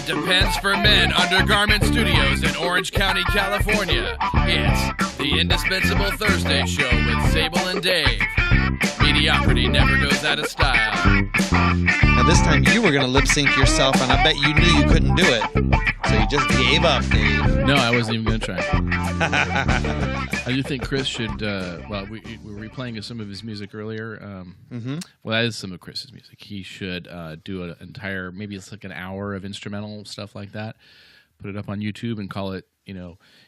It Depends for Men Undergarment Studios in Orange County, California. It's the indispensable Thursday show with Sable and Dave. Mediocrity never goes out of style. Now this time you were going to lip sync yourself, and I bet you knew you couldn't do it. So you just gave up, Dave. No, I wasn't even going to try. I do think Chris should, well, we were replaying some of his music earlier. Well, that is some of Chris's music. He should do an entire, maybe it's like an hour of instrumental stuff like that, put it up on YouTube and call it,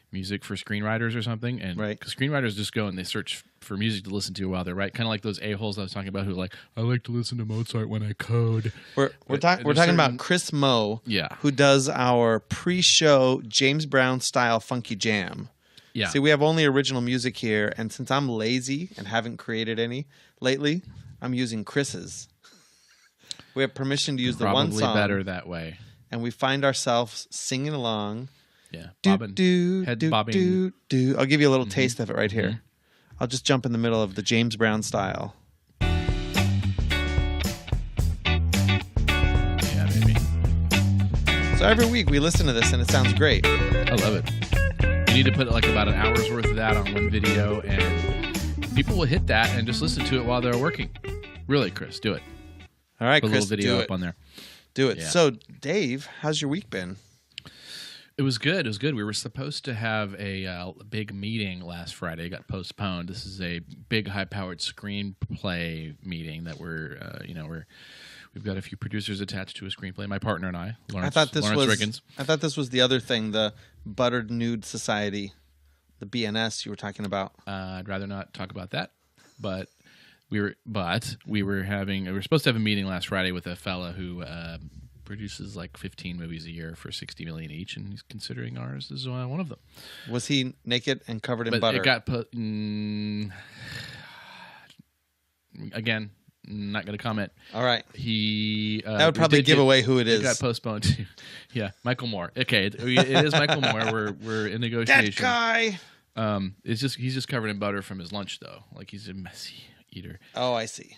music for screenwriters or something. And right. Because screenwriters just go and they search for music to listen to while they're writing. Kind of like those a-holes I was talking about who are like, I like to listen to Mozart when I code. We're talking about Chris Moe, who does our pre-show James Brown style funky jam. Yeah. See, we have only original music here, and since I'm lazy and haven't created any lately, I'm using Chris's. We have permission to use the one song. Probably better that way. And we find ourselves singing along. Yeah, bobbing. bobbing. I'll give you a little taste of it right here. I'll just jump in the middle of the James Brown style. Yeah, maybe. So every week we listen to this and it sounds great. I love it. You need to put like about an hour's worth of that on one video, and people will hit that and just listen to it while they're working. Really, Chris, do it. All right, put Chris, a little video do up it. on there. Do it. Yeah. So, Dave, how's your week been? It was good. It was good. We were supposed to have a big meeting last Friday. It got postponed. This is a big, high-powered screenplay meeting that we've got a few producers attached to a screenplay. My partner and I, Lawrence Riggins. I thought this was the other thing, the Buttered Nude Society, the BNS you were talking about. I'd rather not talk about that, but we were supposed to have a meeting last Friday with a fella who produces like 15 movies a year for $60 million each, and he's considering ours as one of them. Was he naked and covered in butter? It got put. Again, not going to comment. All right. That would probably give away who it is. It got postponed to, yeah, Michael Moore. Okay, it is Michael Moore. We're in negotiation. That guy. He's just covered in butter from his lunch though. Like he's a messy eater. Oh, I see.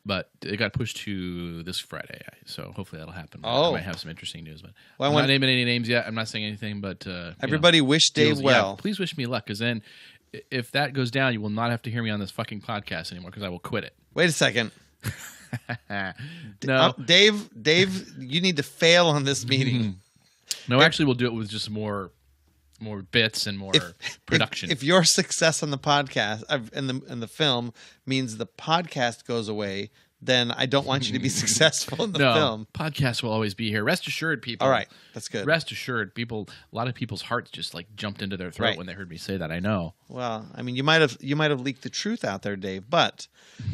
But it got pushed to this Friday, so hopefully that'll happen. Oh. I might have some interesting news, but I'm not naming any names yet. I'm not saying anything, but everybody wish Dave well. Yeah, please wish me luck, because then if that goes down, you will not have to hear me on this fucking podcast anymore, because I will quit it. Wait a second. No, Dave, you need to fail on this meeting. No, actually, we'll do it with just more bits and more production. If your success on the podcast in the film means the podcast goes away, then I don't want you to be successful in the film. Podcast will always be here. Rest assured, people. All right, that's good. Rest assured, people. A lot of people's hearts just like jumped into their throat when they heard me say that. I know. Well, I mean, you might have leaked the truth out there, Dave. But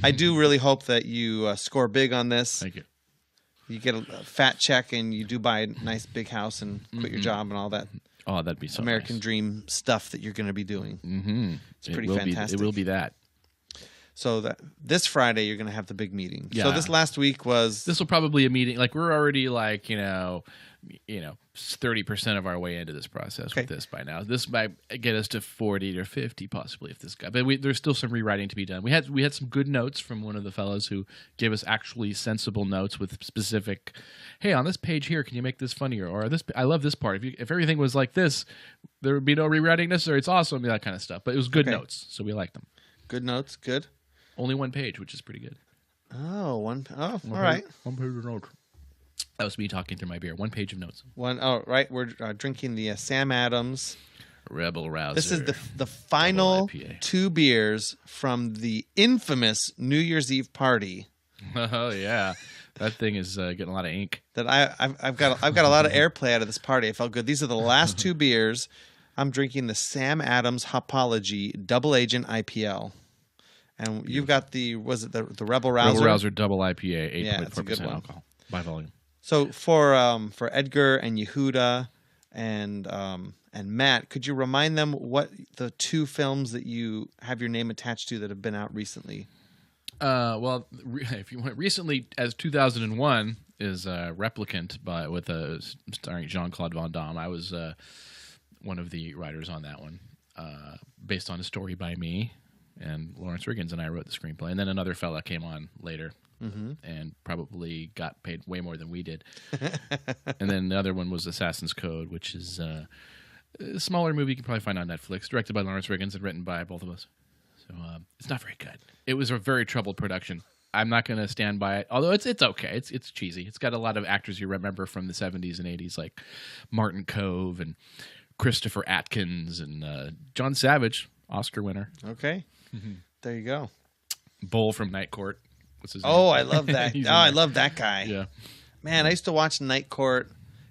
I do really hope that you score big on this. Thank you. You get a fat check, and you do buy a nice big house and quit your job and all that. Oh, that'd be so American nice. Dream stuff that you're going to be doing. Mm-hmm. It's pretty fantastic. It will be that. So this Friday, you're going to have the big meeting. Yeah. So this last week was... This will probably be a meeting. Like, we're already like, 30% of our way into this process with this by now. This might get us to 40 or 50 possibly if this guy. But there's still some rewriting to be done. We had some good notes from one of the fellows who gave us actually sensible notes with specific, hey, on this page here, can you make this funnier? Or this, I love this part. If everything was like this, there would be no rewriting necessary. It's awesome, that kind of stuff. But it was good notes, so we liked them. Good notes, good. Only one page, which is pretty good. All right. One page of notes. That was me talking through my beer. One page of notes. Right. We're drinking the Sam Adams Rebel Rouser. This is the final 2 beers from the infamous New Year's Eve party. Oh yeah, that thing is getting a lot of ink. That I've got a lot of airplay out of this party. I felt good. These are the last 2 beers. I'm drinking the Sam Adams Hopology Double Agent IPL. And you've got the Rebel Rouser? Rebel Rouser Double IPA, 8.4% alcohol by volume. So for Edgar and Yehuda and Matt, could you remind them what the 2 films that you have your name attached to that have been out recently? Well, if you want recently, as 2001 is Replicant starring Jean-Claude Van Damme. I was one of the writers on that one, based on a story by me and Lawrence Riggins, and I wrote the screenplay. And then another fella came on later, and probably got paid way more than we did. And then the other one was Assassin's Code, which is a smaller movie you can probably find on Netflix, directed by Lawrence Riggins and written by both of us. So it's not very good. It was a very troubled production. I'm not going to stand by it, although it's okay. It's cheesy. It's got a lot of actors you remember from the 70s and 80s, like Martin Cove and Christopher Atkins and John Savage, Oscar winner. Okay. There you go. Bull from Night Court. What's his name? Oh, I love that. I love that guy. Yeah. Man, I used to watch Night Court.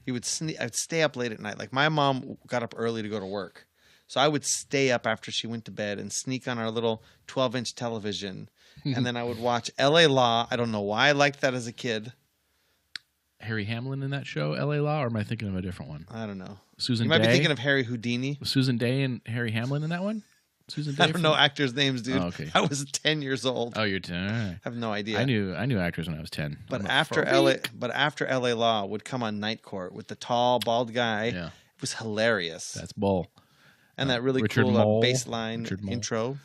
I'd stay up late at night. Like, my mom got up early to go to work. So I would stay up after she went to bed and sneak on our little 12-inch television. And then I would watch L.A. Law. I don't know why I liked that as a kid. Harry Hamlin in that show, L.A. Law, or am I thinking of a different one? I don't know. Susan You might Day? be thinking of Harry Houdini. Was Susan Day and Harry Hamlin in that one? Susan Day? I don't know actors' names, dude. Oh, okay. I was 10 years old. Oh, you're 10. All right. I have no idea. I knew actors when I was 10. But after L.A. Law would come on Night Court with the tall, bald guy. Yeah. It was hilarious. That's Bull. And that really Richard cool Mole. bass line intro.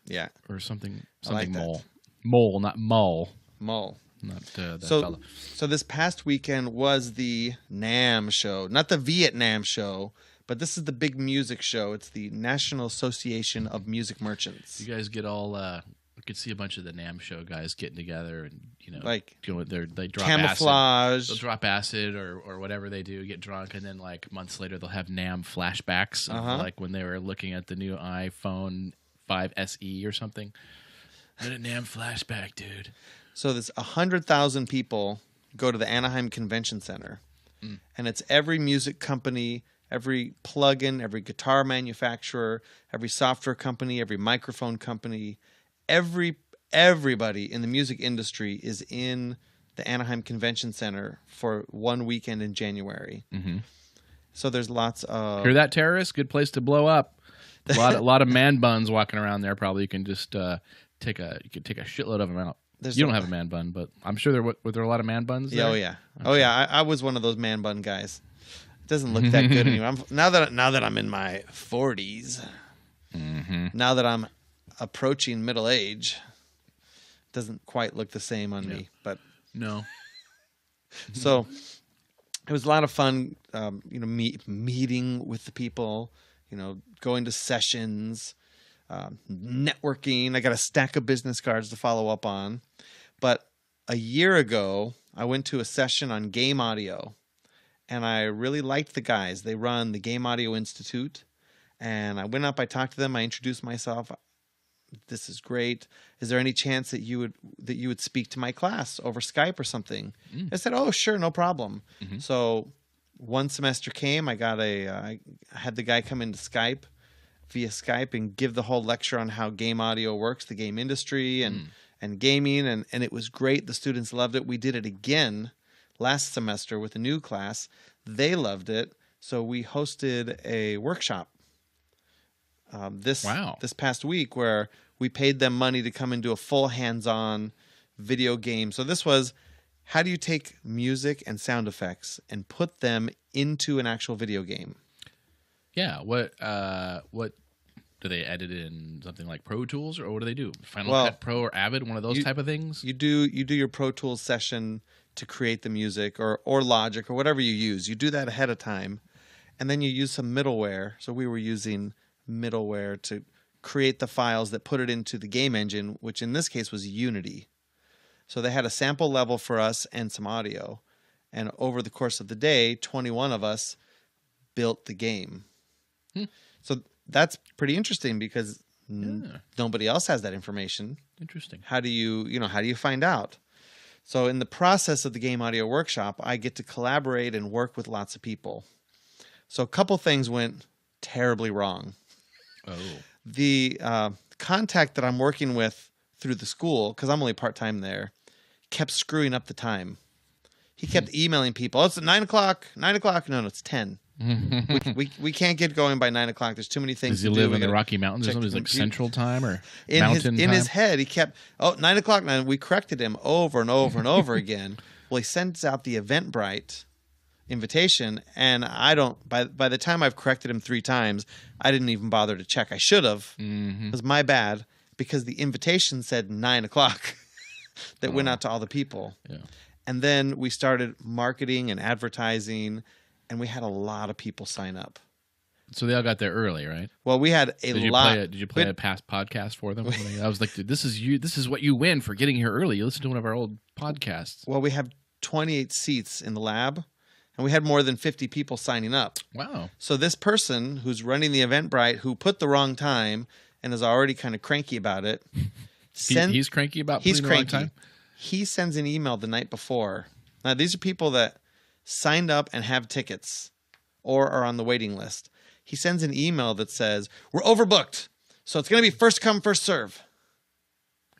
Yeah. Or something like Mole. that. Mole, not Mull. Mole. Not that fella. So this past weekend was the NAMM show. Not the Vietnam show, but this is the big music show. It's the National Association of Music Merchants. You guys get all... I could see a bunch of the NAMM show guys getting together and, like they drop camouflage. acid. They'll drop acid or whatever they do, get drunk, and then like months later they'll have NAMM flashbacks of like when they were looking at the new iPhone 5 SE or something. Then a NAMM flashback, dude. So there's 100,000 people go to the Anaheim Convention Center, and it's every music company, every plugin, every guitar manufacturer, every software company, every microphone company, everybody in the music industry is in the Anaheim Convention Center for one weekend in January. So there's lots of... Hear that, terrorists? Good place to blow up. A lot of man buns walking around there. Probably you can just take a shitload of them out. You don't have a man bun, but I'm sure were there a lot of man buns there? Oh yeah, okay. Oh yeah. I was one of those man bun guys. It doesn't look that good anymore. Now that I'm in my 40s, now that I'm approaching middle age, it doesn't quite look the same on me. But no. So it was a lot of fun. Meeting with the people. Going to sessions. Networking. I got a stack of business cards to follow up on. But a year ago, I went to a session on game audio, and I really liked the guys. They run the Game Audio Institute, and I went up, I talked to them, I introduced myself. This is great. Is there any chance that you would speak to my class over Skype or something? I said, oh, sure, no problem. So one semester came, I had the guy come into Skype, via Skype, and give the whole lecture on how game audio works, the game industry and gaming, and it was great. The students loved it. We did it again last semester with a new class. They loved it. So we hosted a workshop this past week where we paid them money to come and do a full hands-on video game. So this was, how do you take music and sound effects and put them into an actual video game? Yeah. What do they edit in something like Pro Tools, or what do they do? Final Cut Pro or Avid, one of those type of things? You do your Pro Tools session to create the music, or Logic, or whatever you use. You do that ahead of time, and then you use some middleware. So we were using middleware to create the files that put it into the game engine, which in this case was Unity. So they had a sample level for us and some audio. And over the course of the day, 21 of us built the game. So that's pretty interesting because nobody else has that information. Interesting. How do you find out? So in the process of the Game Audio Workshop, I get to collaborate and work with lots of people. So a couple things went terribly wrong. Oh. The contact that I'm working with through the school, because I'm only part-time there, kept screwing up the time. He kept emailing people. Oh, it's at 9 o'clock. 9 o'clock. No, it's 10. we can't get going by 9 o'clock. There's too many things to do. Does he live in the Rocky Mountains or something? Is it like Central Time or Mountain Time? In his head, he kept, 9 o'clock. And we corrected him over and over and over again. Well, he sends out the Eventbrite invitation, and I don't, by the time I've corrected him 3 times, I didn't even bother to check. I should have. It was my bad, because the invitation said 9 o'clock. that went out to all the people. Yeah. And then we started marketing and advertising, and we had a lot of people sign up. So they all got there early, right? Well, we had a lot. Did you play a past podcast for them? I was like, dude, this is what you win for getting here early. You listen to one of our old podcasts. Well, we have 28 seats in the lab, and we had more than 50 people signing up. Wow. So this person who's running the Eventbrite, who put the wrong time and is already kind of cranky about it. He's cranky about putting the wrong time? He sends an email the night before. Now, these are people that signed up and have tickets or are on the waiting list. He sends an email that says, we're overbooked, so it's going to be first come, first serve.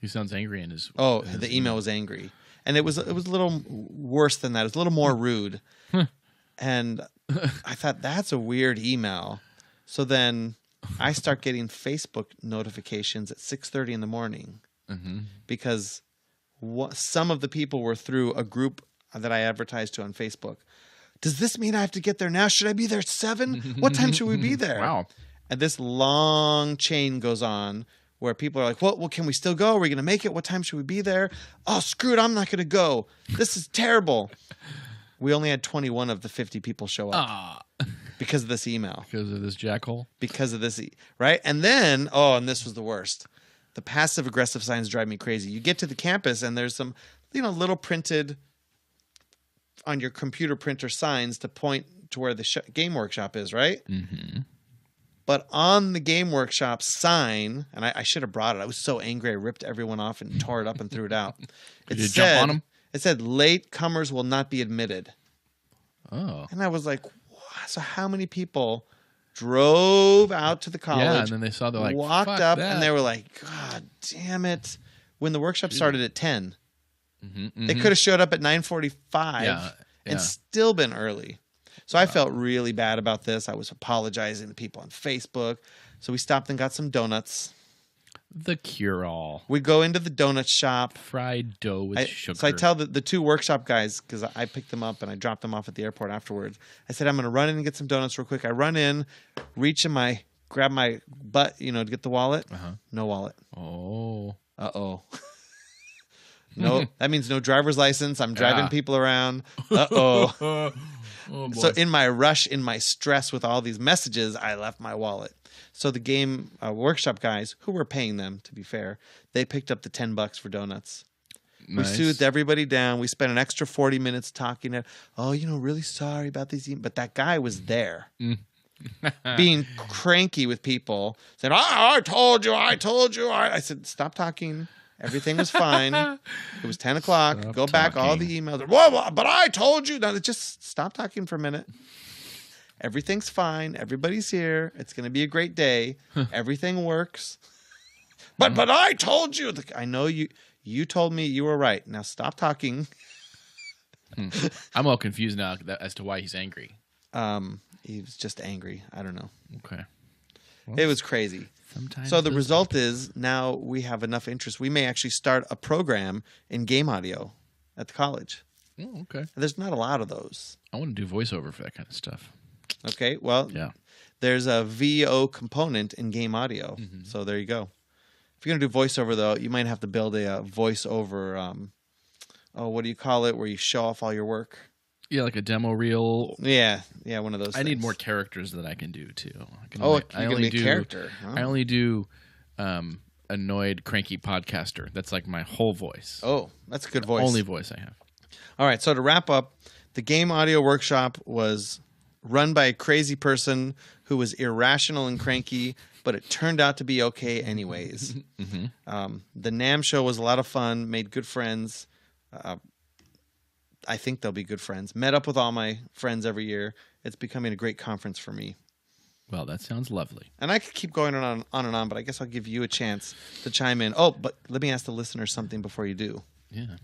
He sounds angry in his... The email was angry. And it was a little worse than that. It was a little more rude. And I thought, that's a weird email. So then I start getting Facebook notifications at 6:30 in the morning because some of the people were through a group that I advertised to on Facebook. Does this mean I have to get there now? Should I be there at 7? What time should we be there? Wow. And this long chain goes on where people are like, well, can we still go? Are we going to make it? What time should we be there? Oh, screw it. I'm not going to go. This is terrible. We only had 21 of the 50 people show up because of this email. Because of this jackhole? Because of this, right? And then, and this was the worst. The passive-aggressive signs drive me crazy. You get to the campus, and there's some, little printed on your computer printer signs to point to where the game workshop is, right? Mm-hmm. But on the game workshop sign, and I should have brought it. I was so angry. I ripped everyone off and tore it up and threw it out. Did you jump on them? It said, late comers will not be admitted. Oh. And I was like, what? So how many people drove out to the college? Yeah, and then they saw, they're like, walked fuck up, that. and they were like, God damn it. When the workshop started at 10. They could have showed up at 9:45 and still been early. So I felt really bad about this. I was apologizing to people on Facebook. So we stopped and got some donuts. The cure-all. We go into the donut shop. Fried dough with sugar. So I tell the two workshop guys, because I picked them up and I dropped them off at the airport afterwards. I said, I'm going to run in and get some donuts real quick. I run in, grab my butt, to get the wallet. No wallet. Oh. Uh-oh. No, that means no driver's license. I'm driving people around. Uh-oh. So in my rush, in my stress with all these messages, I left my wallet. So the game workshop guys, who were paying them, to be fair, they picked up the $10 for donuts. Nice. We soothed everybody down. We spent an extra 40 minutes talking. Really sorry about these. But that guy was there. Being cranky with people. Said, I told you. I said, stop talking. Everything was fine. It was 10 o'clock. Stop Go back, talking. all the emails. Whoa, but I told you. No, just stop talking for a minute. Everything's fine. Everybody's here. It's going to be a great day. Everything works. But I told you. I know you told me you were right. Now stop talking. I'm all confused now as to why he's angry. He was just angry. I don't know. Okay. Well, it was crazy. So the result is now we have enough interest. We may actually start a program in game audio at the college. Oh, okay. There's not a lot of those. I want to do voiceover for that kind of stuff. Okay, well, there's a VO component in game audio. So there you go. If you're going to do voiceover, though, you might have to build a voiceover, what do you call it, where you show off all your work? Yeah, like a demo reel. Yeah, one of those I need more characters that I can do, too. I only do a character. Huh? I only do annoyed, cranky podcaster. That's like my whole voice. Oh, that's a good voice. Only voice I have. All right, so to wrap up, the game audio workshop was run by a crazy person who was irrational and cranky, but it turned out to be okay anyways. The NAMM show was a lot of fun, made good friends. I think they'll be good friends. Met up with all my friends every year. It's becoming a great conference for me. Well, that sounds lovely. And I could keep going on and on, but I guess I'll give you a chance to chime in. Oh, but let me ask the listeners something before you do. Yeah.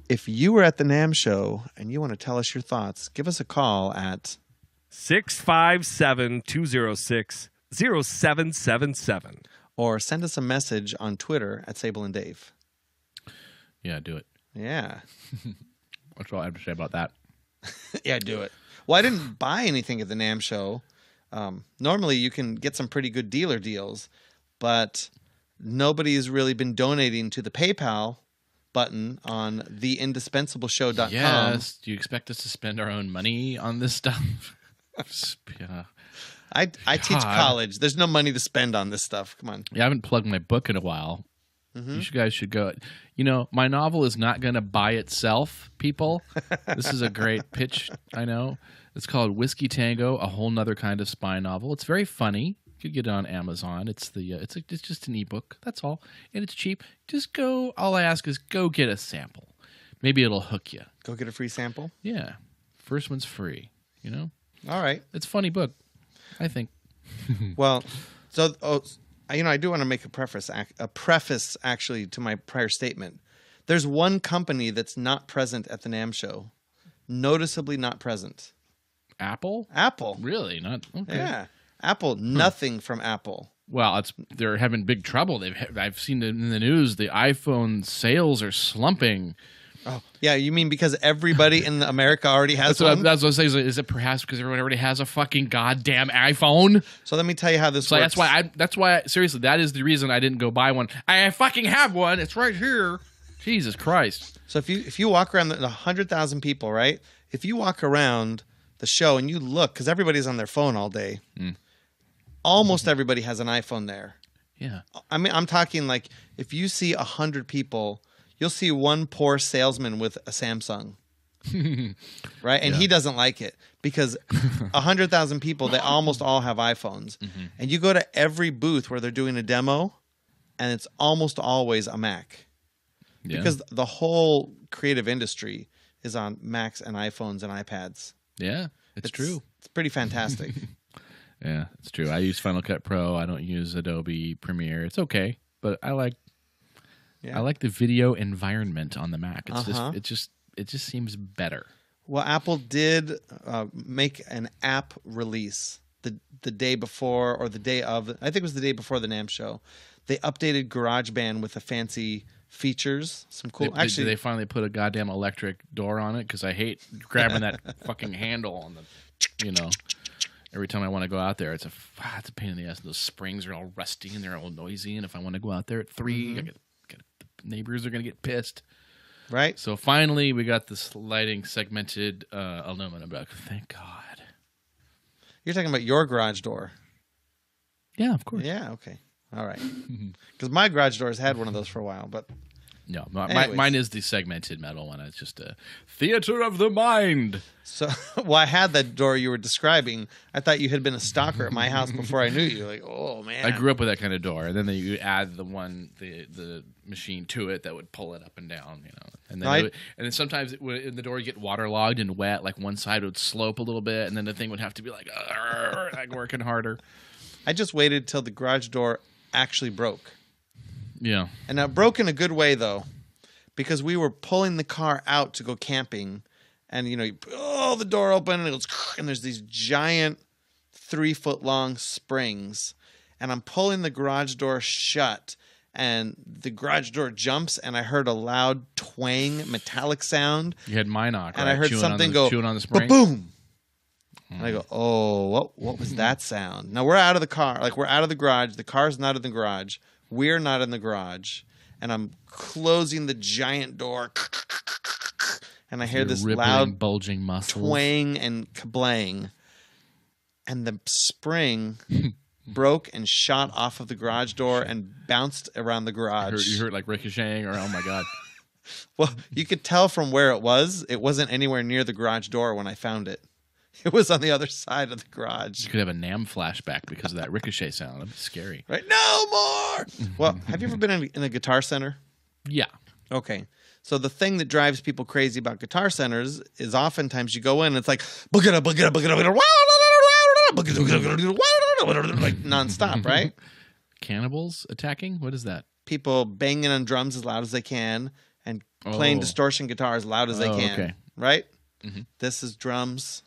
If you were at the NAMM show and you want to tell us your thoughts, give us a call at 657-206-0777. Or send us a message on Twitter at Sable and Dave. Yeah, do it. Yeah. That's all I have to say about that. Yeah, do it. Well, I didn't buy anything at the NAMM show. Normally, you can get some pretty good dealer deals, but nobody's really been donating to the PayPal. button on theindispensable.show.com. Yes. Do you expect us to spend our own money on this stuff? Yeah. I teach college. There's no money to spend on this stuff. Come on. Yeah, I haven't plugged my book in a while. You guys should go. You know, my novel is not going to buy itself, people. This is a great pitch, I know. It's called Whiskey Tango, a whole nother kind of spy novel. It's very funny. You could get it on Amazon. It's just an ebook. That's all. And it's cheap. Just go. All I ask is go get a sample. Maybe it'll hook you. Go get a free sample? Yeah. First one's free, you know? All right. It's a funny book, I think. Well, so I do want to make a preface actually to my prior statement. There's one company that's not present at the NAMM show, noticeably not present. Apple? Apple. Really? Not okay. Yeah. Apple. Nothing from Apple. Well, they're having big trouble. I've seen it in the news. The iPhone sales are slumping. Oh, yeah. You mean because everybody in America already has one? That's what I was saying. Is it perhaps because everyone already has a fucking goddamn iPhone? So let me tell you how this works. That's why. Seriously, that is the reason I didn't go buy one. I fucking have one. It's right here. Jesus Christ. So if you walk around the 100,000 people, right? If you walk around the show and you look, because everybody's on their phone all day. Almost everybody has an iPhone there. Yeah. I mean, I'm talking like if you see 100 people, you'll see one poor salesman with a Samsung, right? And he doesn't like it because 100,000 people, they almost all have iPhones. And you go to every booth where they're doing a demo, and it's almost always a Mac. Yeah. Because the whole creative industry is on Macs and iPhones and iPads. Yeah, it's true. It's pretty fantastic. Yeah, it's true. I use Final Cut Pro. I don't use Adobe Premiere. It's okay, but I like the video environment on the Mac. It's it just seems better. Well, Apple did make an app release the day before or the day of. I think it was the day before the NAMM show. They updated GarageBand with the fancy features. Some cool. Did they finally put a goddamn electric door on it? Because I hate grabbing that fucking handle on the, you know. Every time I want to go out there, it's a pain in the ass. Those springs are all rusty and they're all noisy. And if I want to go out there at 3, the neighbors are going to get pissed. Right. So finally, we got this lighting segmented aluminum block. Thank God. You're talking about your garage door. Yeah, of course. Yeah. Okay. All right. Because my garage doors had one of those for a while, but no, mine is the segmented metal one. It's just a theater of the mind. So, well, I had that door you were describing. I thought you had been a stalker at my house before I knew you. Like, oh man, I grew up with that kind of door, and then you add the machine to it that would pull it up and down, you know. And then sometimes in the door would get waterlogged and wet. Like one side would slope a little bit, and then the thing would have to be like working harder. I just waited till the garage door actually broke. Yeah. And it broke in a good way, though, because we were pulling the car out to go camping. And, you know, you pull the door open and it goes, and there's these giant 3-foot-long springs. And I'm pulling the garage door shut. And the garage door jumps, and I heard a loud twang, metallic sound. You had Minoc, and I heard something go, chewing on the spring. Boom! And I go, oh, what was that sound? Now, we're out of the car. Like, we're out of the garage. The car's not in the garage. We're not in the garage. And I'm closing the giant door. And I hear this loud bulging muscles. Twang and kablang. And the spring broke and shot off of the garage door and bounced around the garage. You heard like ricocheting or, oh, my God. Well, you could tell from where it was. It wasn't anywhere near the garage door when I found it. It was on the other side of the garage. You could have a NAMM flashback because of that ricochet sound. That'd be scary. Right? No more! Well, have you ever been in a guitar center? Yeah. Okay. So the thing that drives people crazy about guitar centers is oftentimes you go in and it's like like nonstop, right? Cannibals attacking? What is that? People banging on drums as loud as they can and playing distortion guitar as loud as they can. Okay. Right? Mm-hmm. This is drums.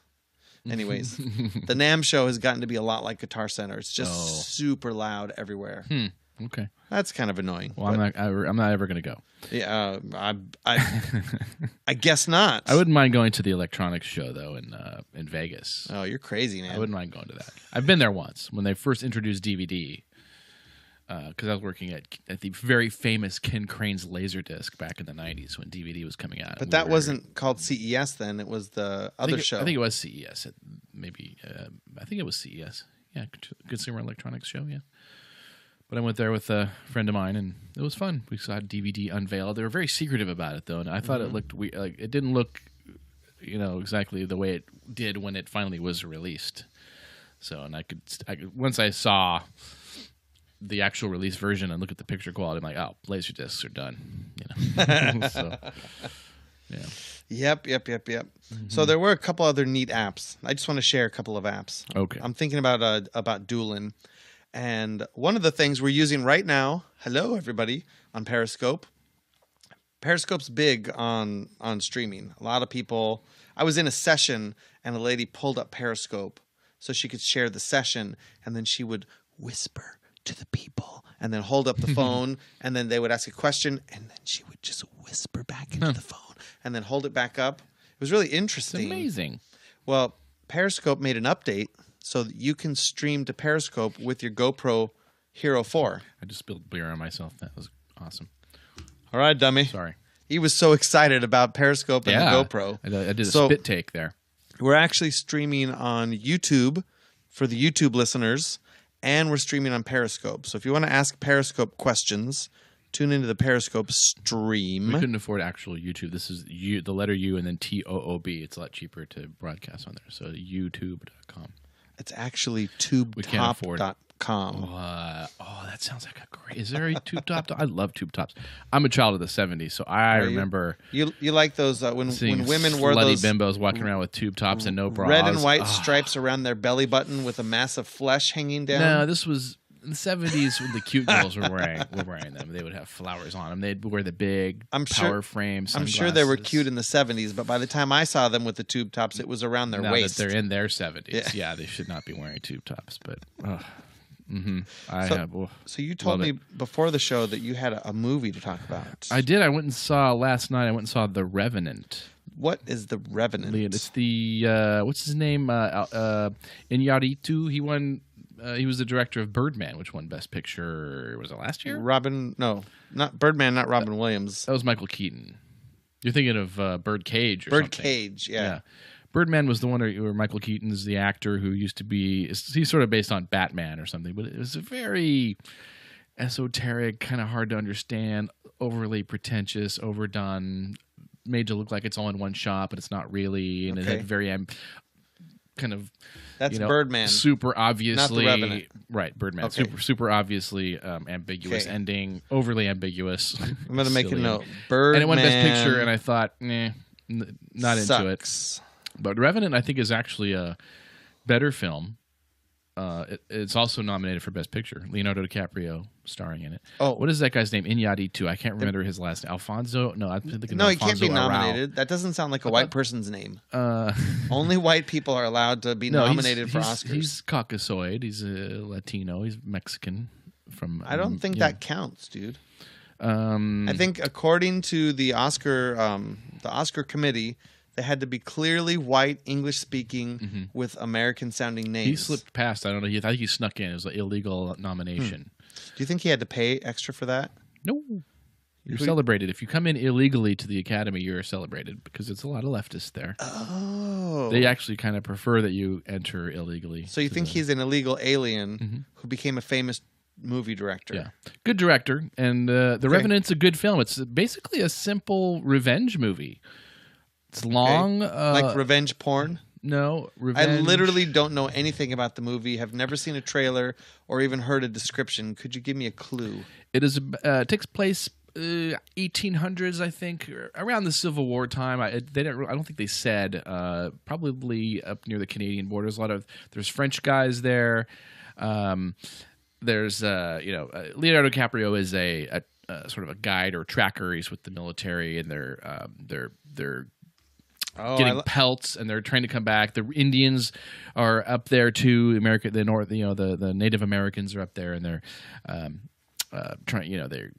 Anyways, the NAMM show has gotten to be a lot like Guitar Center. It's just super loud everywhere. Okay, that's kind of annoying. Well, I'm not ever going to go. Yeah, I guess not. I wouldn't mind going to the electronics show though in Vegas. Oh, you're crazy, man. I wouldn't mind going to that. I've been there once when they first introduced DVD. because I was working at the very famous Ken Crane's Laserdisc back in the 90s when DVD was coming out. But that wasn't called CES then. It was the other show. I think it was CES. I think it was CES. Yeah, Consumer Electronics Show, yeah. But I went there with a friend of mine, and it was fun. We saw DVD unveiled. They were very secretive about it, though, and I thought it looked like it didn't look, exactly the way it did when it finally was released. So, and I could once I saw the actual release version and look at the picture quality, I'm like, oh, Laserdiscs are done. So, yeah. Yep. Mm-hmm. So there were a couple other neat apps. I just want to share a couple of apps. Okay. I'm thinking about Doolin. And one of the things we're using right now, hello everybody, on Periscope. Periscope's big on streaming. A lot of people, I was in a session and a lady pulled up Periscope so she could share the session, and then she would whisper to the people and then hold up the phone, and then they would ask a question, and then she would just whisper back into the phone and then hold it back up. It was really interesting. It's amazing. Well, Periscope made an update so that you can stream to Periscope with your GoPro Hero 4. I just spilled beer on myself. That was awesome. All right, dummy. Sorry. He was so excited about Periscope and the GoPro. I did a spit take there. We're actually streaming on YouTube for the YouTube listeners, and we're streaming on Periscope. So if you want to ask Periscope questions, tune into the Periscope stream. We couldn't afford actual YouTube. This is the letter U and then TOOB. It's a lot cheaper to broadcast on there. So youtube.com. It's actually tubetop.com. That sounds like a great... Is there a tube top? I love tube tops. I'm a child of the 70s, so I remember... You like those when women wore slutty those... bimbos walking around with tube tops and no bras. Red and white stripes around their belly button with a mass of flesh hanging down? No, this was... In the 70s, when the cute girls were wearing them, they would have flowers on them. They'd wear the big power frame sunglasses. I'm sure they were cute in the 70s, but by the time I saw them with the tube tops, it was around their waist. Now that they're in their 70s, yeah, they should not be wearing tube tops. But So you told me before the show that you had a movie to talk about. I did. I went and saw last night. I went and saw The Revenant. What is The Revenant? It's the what's his name? Iñárritu. He won. He was the director of Birdman, which won Best Picture. Was it last year? Not Birdman, not Robin Williams. That was Michael Keaton. You're thinking of Birdcage or something. Birdcage, yeah. Birdman was the one where Michael Keaton is the actor who used to be... He's sort of based on Batman or something, but it was a very esoteric, kind of hard to understand, overly pretentious, overdone, made to look like it's all in one shot, but it's not really, and it had very... kind of... That's Birdman. Super obviously... Not The Revenant. Right, Birdman. Okay. Super obviously ambiguous ending, overly ambiguous. I'm going to make a note. Birdman. And it won Best Picture, and I thought, not into it. But Revenant, I think, is actually a better film. It's also nominated for Best Picture. Leonardo DiCaprio starring in it. Oh, what is that guy's name? Iñárritu. I can't remember his last name. Alfonso? No, I'm thinking no, Alfonso he can't be nominated. Arrau. That doesn't sound like a white person's name. Only white people are allowed to be nominated for Oscars. He's Caucasoid. He's a Latino. He's Mexican. I don't think that counts, dude. I think according to the Oscar committee, they had to be clearly white, English-speaking, with American-sounding names. He slipped past. I don't know. I think he snuck in. It was an illegal nomination. Do you think he had to pay extra for that? No. You're celebrated. If you come in illegally to the Academy, you're celebrated because it's a lot of leftists there. Oh. They actually kind of prefer that you enter illegally. So you think he's an illegal alien who became a famous movie director? Yeah. Good director. And The Revenant's a good film. It's basically a simple revenge movie. It's long. Like revenge porn? No, revenge. I literally don't know anything about the movie, have never seen a trailer or even heard a description. Could you give me a clue? It takes place 1800s, I think, around the Civil War time. I don't think they said. Probably up near the Canadian borders. There's French guys there. There's Leonardo DiCaprio is a sort of a guide or tracker. He's with the military, and they're getting pelts, and they're trying to come back. The Indians are up there too. The North, the Native Americans are up there, and they're trying.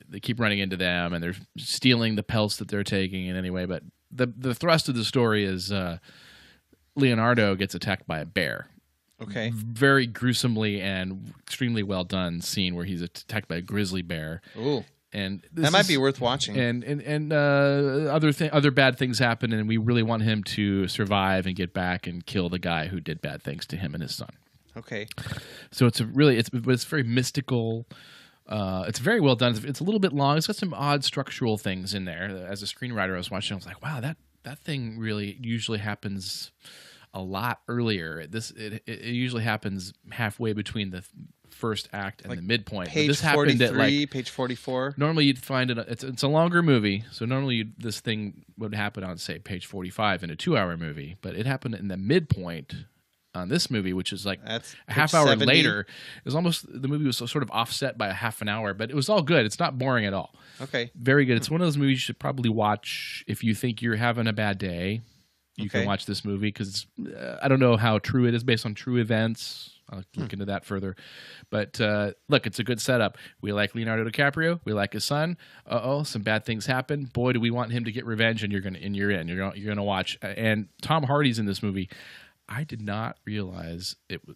They keep running into them, and they're stealing the pelts that they're taking. And anyway, but the thrust of the story is Leonardo gets attacked by a bear, Okay. very gruesomely and extremely well done scene where he's attacked by a grizzly bear. Ooh. And that might be worth watching. And other bad things happen, and we really want him to survive and get back and kill the guy who did bad things to him and his son. Okay. So it's very mystical. It's very well done. It's a little bit long. It's got some odd structural things in there. As a screenwriter, I was watching. I was like, wow, that thing really usually happens a lot earlier. It usually happens halfway between the first act and the midpoint. Page this 43, page 44. Normally you'd find it. It's a longer movie, so normally this thing would happen on, say, page 45 in a 2-hour movie. But it happened in the midpoint on this movie, which is like That's a half hour 70. later. It was almost, the movie was sort of offset by a half an hour, but it was all good. It's not boring at all. Okay. Very good. It's one of those movies you should probably watch if you think you're having a bad day. You can watch this movie because I don't know how true it is based on true events. I'll look into that further. But look, it's a good setup. We like Leonardo DiCaprio. We like his son. Some bad things happen. Boy, do we want him to get revenge, and you're in. You're gonna watch. And Tom Hardy's in this movie. I did not realize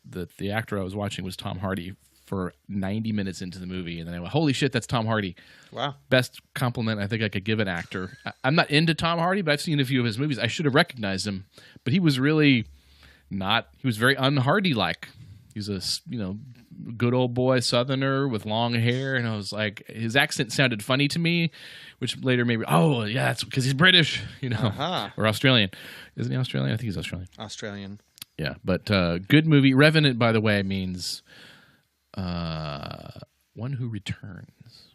that the actor I was watching was Tom Hardy for 90 minutes into the movie, and then I went, holy shit, that's Tom Hardy. Wow. Best compliment I think I could give an actor. I'm not into Tom Hardy, but I've seen a few of his movies. I should have recognized him, but he was really not. He was very un-Hardy-like. He's a good old boy Southerner with long hair, and I was like, his accent sounded funny to me, which later maybe, oh yeah, that's because he's British, or Australian. Isn't he Australian? I think he's Australian. Australian. Yeah, but good movie. Revenant, by the way, means one who returns.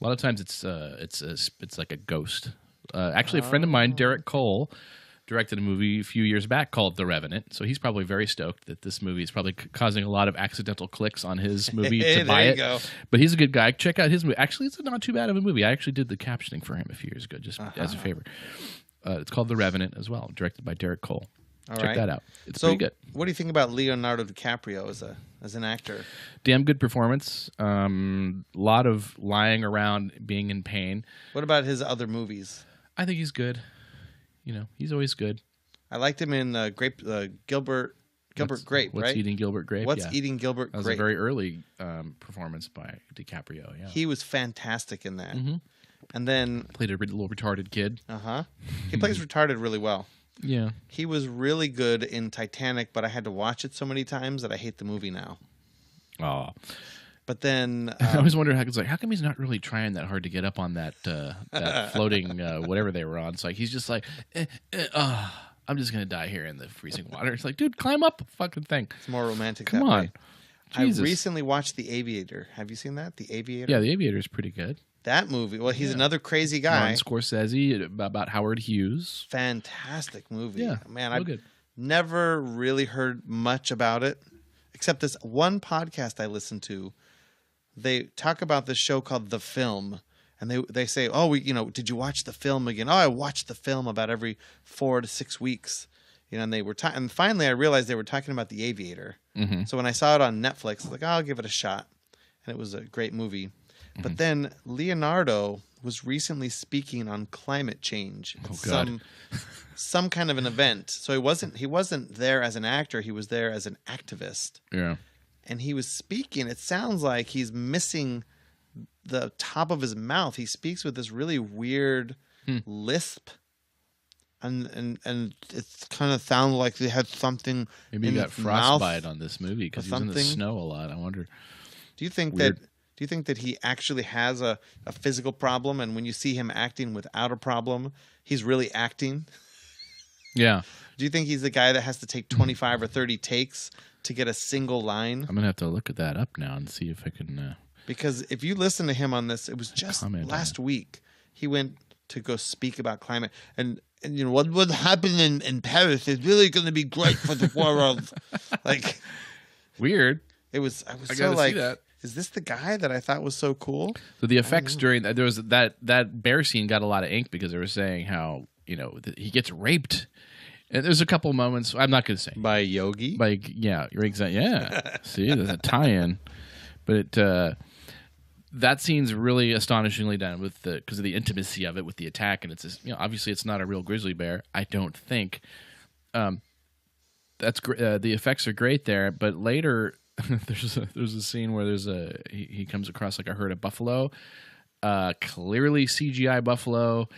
A lot of times it's like a ghost. Actually, a friend of mine, Derek Cole, directed a movie a few years back called The Revenant, so he's probably very stoked that this movie is probably causing a lot of accidental clicks on his movie to buy it. Go. But he's a good guy. Check out his movie. Actually, it's not too bad of a movie. I actually did the captioning for him a few years ago, just as a favor. It's called The Revenant as well, directed by Derek Cole. Check that out. It's pretty good. What do you think about Leonardo DiCaprio as an actor? Damn good performance. A lot of lying around, being in pain. What about his other movies? I think he's good. He's always good. I liked him in Gilbert Grape, What's right? Eating Gilbert Grape? What's Eating Gilbert Grape? That was a very early performance by DiCaprio, yeah. He was fantastic in that. Mm-hmm. And then... Played a little retarded kid. Uh-huh. He plays retarded really well. Yeah. He was really good in Titanic, but I had to watch it so many times that I hate the movie now. Oh. But then... I always wonder how come he's not really trying that hard to get up on that floating whatever they were on. It's like he's just like, I'm just going to die here in the freezing water. It's like, dude, climb up the fucking thing. It's more romantic Come on. way. I recently watched The Aviator. Have you seen that? The Aviator? Yeah, The Aviator is pretty good. That movie. Well, he's another crazy guy. Martin Scorsese about Howard Hughes. Fantastic movie. Yeah, man, I've never really heard much about it, except this one podcast I listened to. They talk about this show called The Film, and they say, "Oh, did you watch the film again?" "Oh, I watched the film about every 4 to 6 weeks." And they were and finally I realized they were talking about The Aviator. Mm-hmm. So when I saw it on Netflix, I was like, I'll give it a shot, and it was a great movie. Mm-hmm. But then Leonardo was recently speaking on climate change at some kind of an event. So he wasn't there as an actor, he was there as an activist. Yeah. And he was speaking. It sounds like he's missing the top of his mouth. He speaks with this really weird lisp. And it kind of sounded like they had something. Maybe in he got his frostbite mouth on this movie because he's in the snow a lot. I wonder. Do you think that he actually has a physical problem, and when you see him acting without a problem, he's really acting? Yeah. Do you think he's the guy that has to take 25 or 30 takes to get a single line? I'm gonna have to look at that up now and see if I can. Because if you listen to him on this, it was just last week. He went to go speak about climate and what happened in Paris is really going to be great for the world. Like, weird. I was so like, is this the guy that I thought was so cool? So the effects during there was that bear scene got a lot of ink because they were saying how he gets raped. And there's a couple moments I'm not going to say by Yogi. You're exactly See, there's a tie-in, but that scene's really astonishingly done because of the intimacy of it with the attack, and it's obviously it's not a real grizzly bear. I don't think. that's the effects are great there, but later there's a scene where he comes across like a herd of buffalo, clearly CGI buffalo.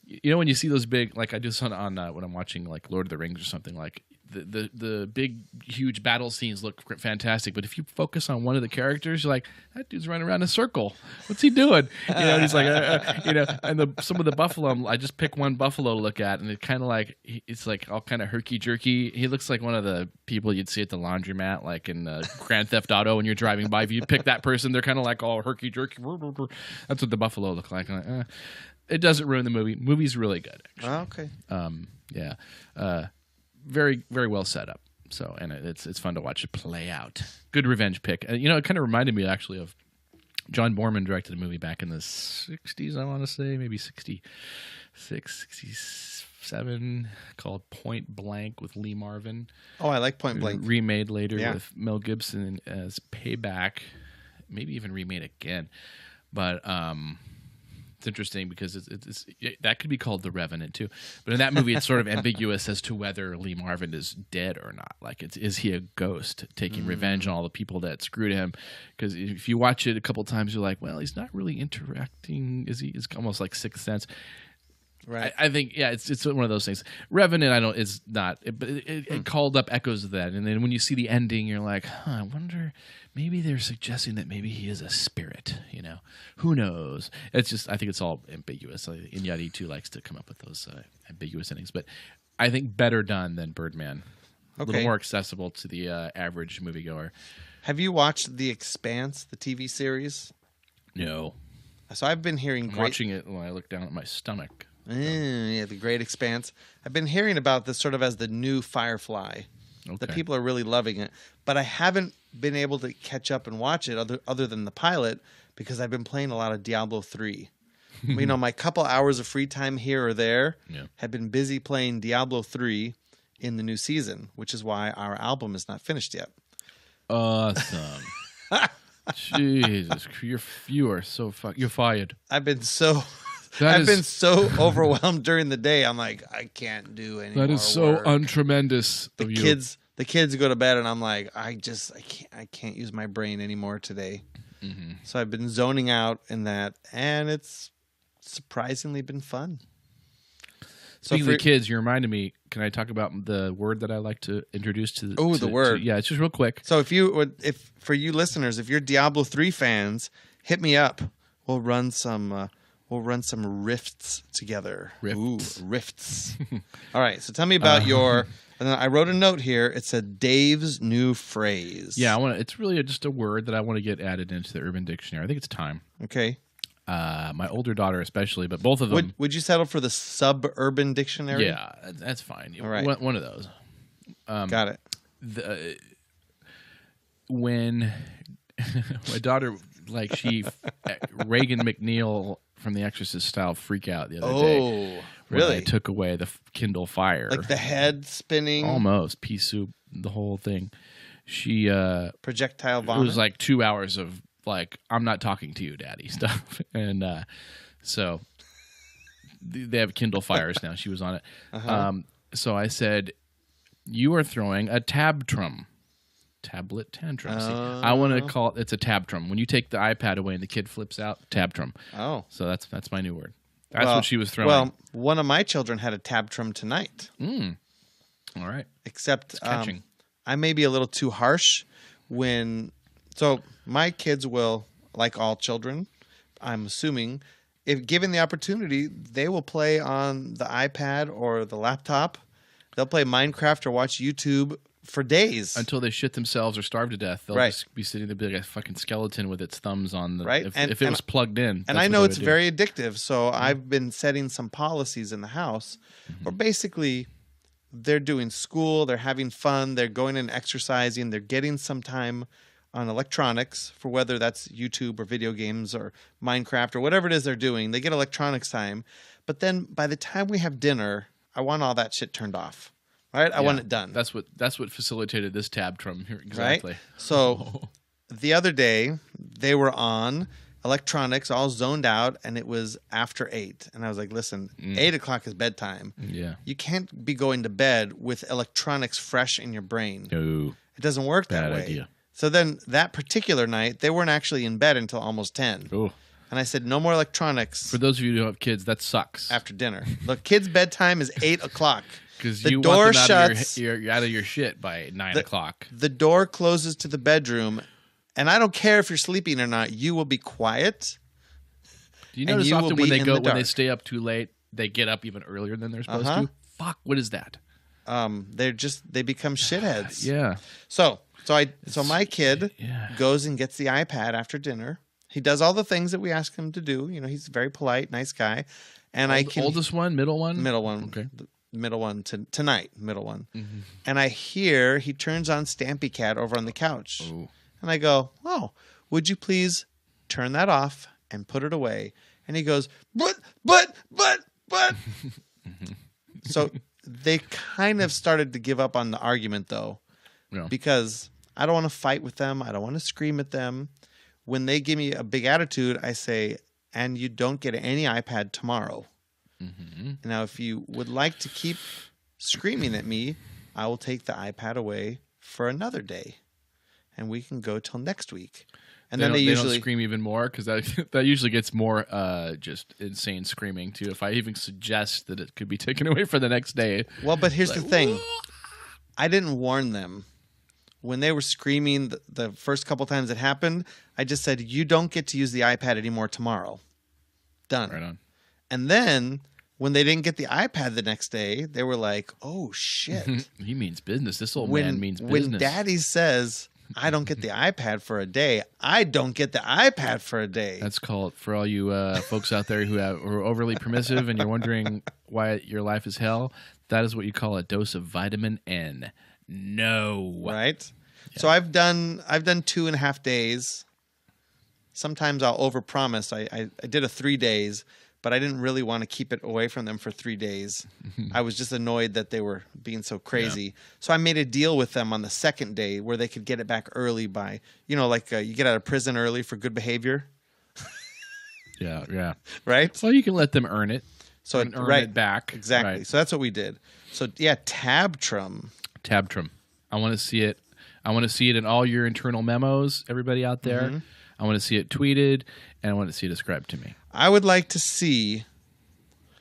You know when you see those big, like I do this on when I'm watching like Lord of the Rings or something, like the big huge battle scenes look fantastic, but if you focus on one of the characters, you're like, that dude's running around in a circle. What's he doing? You know, and he's like, and some of the buffalo, I just pick one buffalo to look at, and it kind of like it's like all kind of herky jerky. He looks like one of the people you'd see at the laundromat, like in Grand Theft Auto when you're driving by. If you pick that person, they're kind of like all herky jerky. That's what the buffalo look like. It doesn't ruin the movie. Movie's really good, actually. Oh, okay. Yeah. Very, very well set up. So, and it's fun to watch it play out. Good revenge pick. You know, it kind of reminded me actually of John Borman directed a movie back in the 60s, I want to say, maybe 66, 67, called Point Blank with Lee Marvin. Oh, I like Point Blank. Remade later with Mel Gibson as Payback, maybe even remade again. But it's interesting because it's that could be called The Revenant too. But in that movie, it's sort of ambiguous as to whether Lee Marvin is dead or not. Like, is he a ghost taking revenge on all the people that screwed him? Because if you watch it a couple times, you're like, well, he's not really interacting. It's almost like Sixth Sense. Right. I think, it's one of those things. Revenant, is not, but it called up echoes of that. And then when you see the ending, you're like, I wonder, maybe they're suggesting that maybe he is a spirit, you know? Who knows? It's just, I think it's all ambiguous. Inyati, too, likes to come up with those ambiguous endings. But I think better done than Birdman. Okay. A little more accessible to the average moviegoer. Have you watched The Expanse, the TV series? No. So I've been hearing watching it when I look down at my stomach. Yeah, The Great Expanse. I've been hearing about this sort of as the new Firefly. Okay. That people are really loving it. But I haven't been able to catch up and watch it other than the pilot because I've been playing a lot of Diablo 3. You know, my couple hours of free time here or there have been busy playing Diablo 3 in the new season, which is why our album is not finished yet. Awesome. Jesus, you are so you're fired. I've been so overwhelmed during the day. I'm like, I can't do any more. That is so untremendous of you. The kids go to bed, and I'm like, I can't use my brain anymore today. Mm-hmm. So I've been zoning out in that, and it's surprisingly been fun. Speaking of the kids, you reminded me. Can I talk about the word that I like to introduce to? The word. It's just real quick. So if for you listeners, if you're Diablo 3 fans, hit me up. We'll run some rifts together. Rifts. Ooh, rifts. All right. So tell me about your. And then I wrote a note here. It said Dave's new phrase. Yeah, it's really just a word that I want to get added into the Urban Dictionary. I think it's time. Okay. My older daughter especially, but both of them. Would you settle for the Suburban Dictionary? Yeah, that's fine. All right. One of those. Got it. When my daughter, Reagan McNeil from The Exorcist style freak out the other day. Really? I took away the Kindle Fire. Like the head spinning? Almost. Pea soup, the whole thing. She... projectile vomit? It was like 2 hours of I'm not talking to you, Daddy stuff. And so they have Kindle Fires now. She was on it. Uh-huh. So I said, you are throwing a tablet tantrum. See, I want to call it's a tabtrum. When you take the iPad away and the kid flips out, tabtrum. Oh. So that's my new word. That's what she was throwing. Well, one of my children had a tabtrum tonight. All right. Except I may be a little too harsh So my kids will, like all children, I'm assuming, if given the opportunity, they will play on the iPad or the laptop. They'll play Minecraft or watch YouTube for days. Until they shit themselves or starve to death. They'll just be sitting there like a fucking skeleton with its thumbs on the... Right. If it was plugged in. And I know it's very addictive, so I've been setting some policies in the house where basically they're doing school, they're having fun, they're going and exercising, they're getting some time on electronics for whether that's YouTube or video games or Minecraft or whatever it is they're doing. They get electronics time. But then by the time we have dinner, I want all that shit turned off. Right? I want it done. That's what facilitated this tabtrum here. Exactly. Right? So the other day they were on electronics, all zoned out, and it was after 8. And I was like, listen, 8 o'clock is bedtime. Yeah. You can't be going to bed with electronics fresh in your brain. No. It doesn't work that way. Bad idea. So then that particular night, they weren't actually in bed until almost 10. Oh. And I said, no more electronics. For those of you who don't have kids, that sucks. After dinner. Look, kids' bedtime is 8 o'clock. Because the you door want them shuts. you're out of your shit by 9 o'clock. The door closes to the bedroom. And I don't care if you're sleeping or not. You will be quiet. Do you notice often when they stay up too late, they get up even earlier than they're supposed to? Fuck, what is that? They become shitheads. Yeah. So my kid goes and gets the iPad after dinner. He does all the things that we ask him to do. You know, he's a very polite, nice guy. And oldest one, middle one, middle one, okay, middle one tonight, middle one. Mm-hmm. And I hear he turns on Stampy Cat over on the couch, and I go, "Oh, would you please turn that off and put it away?" And he goes, "But." So they kind of started to give up on the argument, though, because I don't want to fight with them. I don't want to scream at them. When they give me a big attitude, I say, and you don't get any iPad tomorrow. Mm-hmm. Now, if you would like to keep screaming at me, I will take the iPad away for another day, and we can go till next week. And then they usually don't scream even more, because that usually gets more just insane screaming too. If I even suggest that it could be taken away for the next day. Well, but here's the thing: I didn't warn them. When they were screaming the first couple times it happened, I just said, you don't get to use the iPad anymore tomorrow. Done. Right on. And then when they didn't get the iPad the next day, they were like, oh, shit. He means business. This old man means business. When Daddy says, I don't get the iPad for a day, I don't get the iPad for a day. That's called, for all you folks out there who are overly permissive and you're wondering why your life is hell, that is what you call a dose of vitamin N. No. Right? Yeah. So I've done 2.5 days. Sometimes I'll overpromise. I did a 3 days, but I didn't really want to keep it away from them for 3 days. I was just annoyed that they were being so crazy. Yeah. So I made a deal with them on the second day where they could get it back early by, like you get out of prison early for good behavior. Yeah. Right? So you can let them earn it. So earn it back. Exactly. Right. So that's what we did. So yeah, Tabtrum. I want to see it. I want to see it in all your internal memos, everybody out there. Mm-hmm. I want to see it tweeted, and I want to see it described to me. I would like to see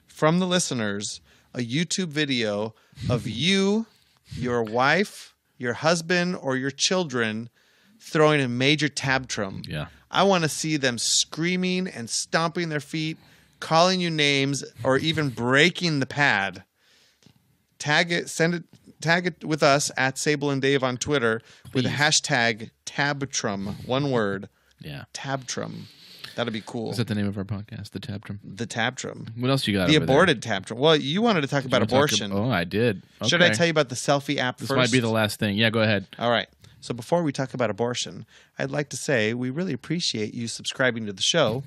from the listeners a YouTube video of you, your wife, your husband, or your children throwing a major Tabtrum. Yeah. I want to see them screaming and stomping their feet, calling you names, or even breaking the pad. Tag it with us at Sable and Dave on Twitter. Please. With the hashtag Tabtrum. One word. Yeah. Tabtrum. That'd be cool. Is that the name of our podcast? The Tabtrum? The Tabtrum. What else you got? The aborted Tabtrum. Well, you wanted to talk about abortion. I did. Okay. Should I tell you about the selfie app first? This might be the last thing. Yeah, go ahead. All right. So before we talk about abortion, I'd like to say we really appreciate you subscribing to the show.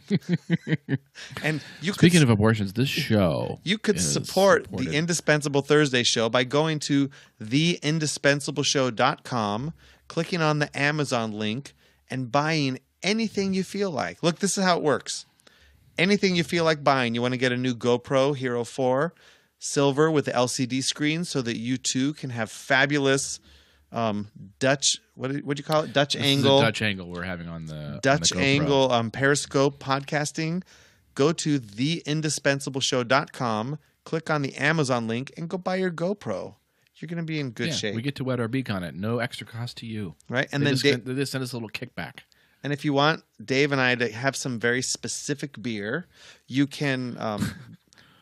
And Speaking of abortions, this show you could support the Indispensable Thursday show by going to theindispensable.show.com, clicking on the Amazon link, and buying anything you feel like. Look, this is how it works. Anything you feel like buying. You want to get a new GoPro Hero 4 Silver with the LCD screen so that you too can have fabulous Dutch, what'd you call it? Dutch angle. Dutch angle we're having on the Dutch on the angle Periscope podcasting. Go to theindispensable.show.com, click on the Amazon link, and go buy your GoPro. You're going to be in good shape. We get to wet our beak on it. No extra cost to you. Right. And they just send us a little kickback. And if you want Dave and I to have some very specific beer, you can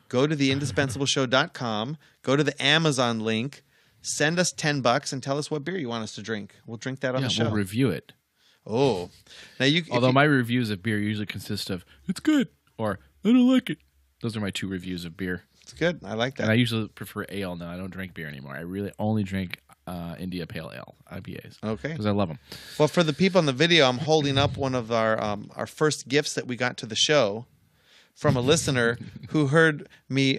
go to theindispensable.show.com, go to the Amazon link, send us $10 and tell us what beer you want us to drink. We'll drink that on the show. We'll review it. Oh. Now Although my reviews of beer usually consist of, it's good, or I don't like it. Those are my 2 reviews of beer. It's good. I like that. And I usually prefer ale now. I don't drink beer anymore. I really only drink India Pale Ale, IPAs. Okay. Because I love them. Well, for the people in the video, I'm holding up one of our first gifts that we got to the show from a listener who heard me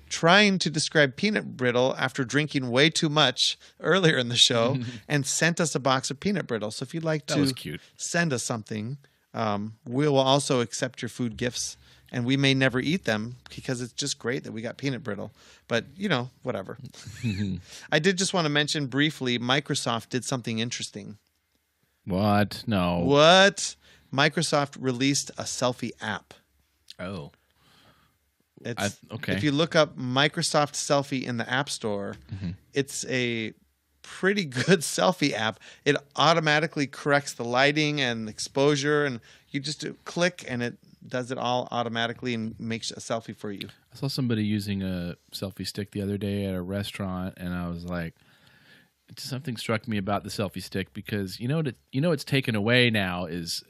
trying to describe peanut brittle after drinking way too much earlier in the show and sent us a box of peanut brittle. So if you'd like to send us something, We will also accept your food gifts, and we may never eat them because it's just great that we got peanut brittle. But, whatever. I did just want to mention briefly, Microsoft did something interesting. What? No. What? Microsoft released a selfie app. Oh. Okay. If you look up Microsoft Selfie in the App Store, it's a pretty good selfie app. It automatically corrects the lighting and exposure, and you just click and it does it all automatically and makes a selfie for you. I saw somebody using a selfie stick the other day at a restaurant, and I was like, something struck me about the selfie stick, because it's taken away now is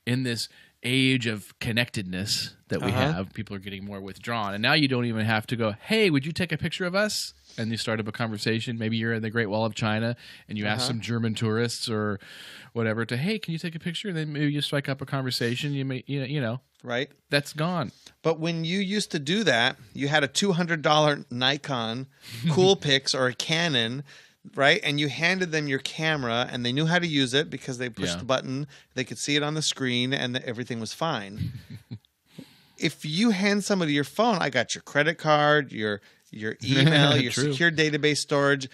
in this age of connectedness that we have, people are getting more withdrawn, and now you don't even have to go, hey, would you take a picture of us? And you start up a conversation. Maybe you're in the Great Wall of China and you ask some German tourists or whatever to, hey, can you take a picture? And then maybe you strike up a conversation. You may, right? That's gone. But when you used to do that, you had a $200 Nikon Coolpix or a Canon, right? And you handed them your camera, and they knew how to use it because they pushed the button. They could see it on the screen, and everything was fine. If you hand somebody your phone, I got your credit card, your email, your secure database storage.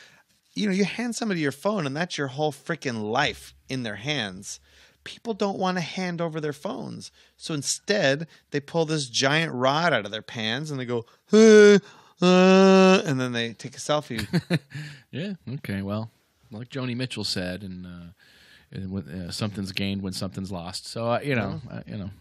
You hand somebody your phone, and that's your whole freaking life in their hands. People don't want to hand over their phones. So instead, they pull this giant rod out of their pants, and they go, and then they take a selfie. Yeah. Okay. Well, like Joni Mitchell said, and something's gained when something's lost. So I don't know.